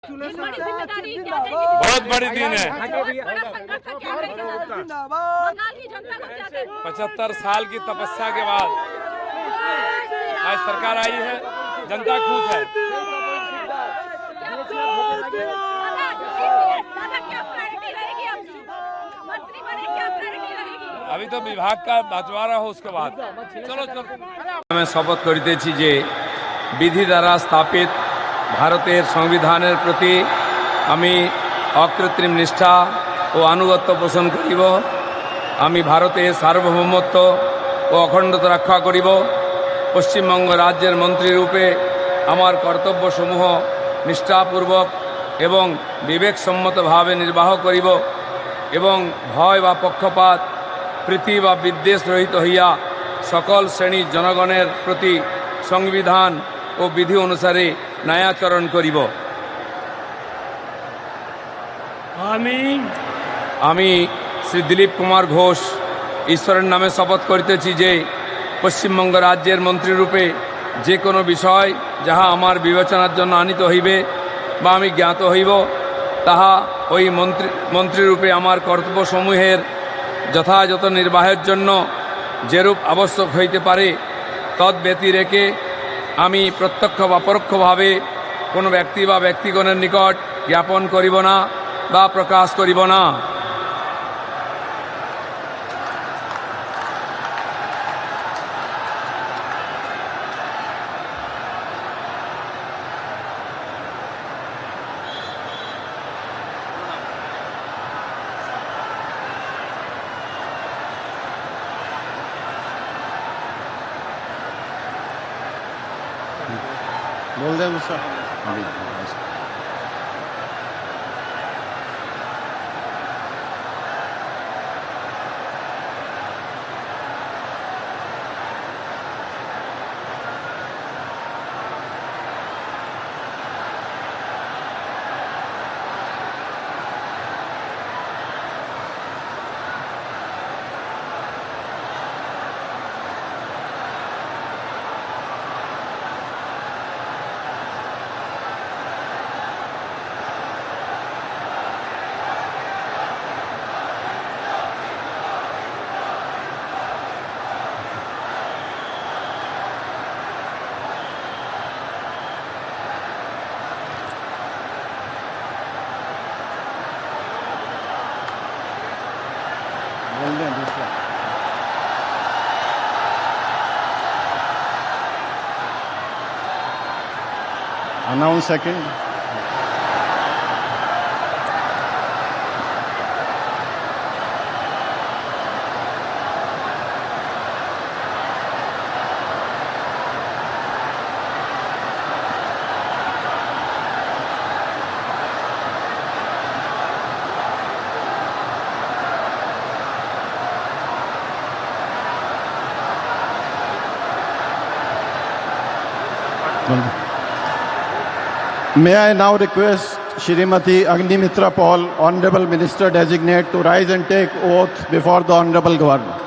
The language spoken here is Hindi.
बहुत बड़ी दिन है। 75 साल की तपस्या के बाद आज सरकार आई है, जनता खुश है। अभी तो विभाग का बंटवारा हो, उसके बाद चलो मैं शपथ करितेছি যে विधि द्वारा स्थापित भारतेर संविधानेर प्रति आमी अकृत्रिम निष्ठा और आनुगत्य पोषण करिब। आमी भारतेर सार्वभौमत्व और अखंडता रक्षा करिब। पश्चिमबंग राज्येर मंत्री रूपे आमार कर्तव्य समूह निष्ठापूर्वक एवं विवेकसम्मत भावे निर्वाह करिब एवं भय बा पक्षपात प्रीति बा विद्वेष रहित हइया सकल श्रेणी जनगणेर प्रति संविधान और विधि अनुसारे न्यायाचरण करिब। आमी श्री दिलीप कुमार घोष ईश्वरेर नामे शपथ करितेছি যে पश्चिमबंग राज्येर मंत्री रूपे जे कोनो विषय जहा आमार विवेचनार जन्य आनित हइबे बा आमी ज्ञात हइब ताहा ओई मंत्री रूपे आमार कर्तव्य समूहेर यथायथ निर्वाहेर जन्य जेरूप आवश्यक हইতে पारे तद व्यति रेखे आमी प्रत्यक्ष बा परोक्षभावे कोनो व्यक्ति बा व्यक्तिगणेर निकट ज्ञापन करिब ना बा प्रकाश करिब ना। बोल दें मुझसे। Announce second. May I now request Shrimati Agnimitra Paul, Honorable Minister Designate, to rise and take oath before the Honorable Governor.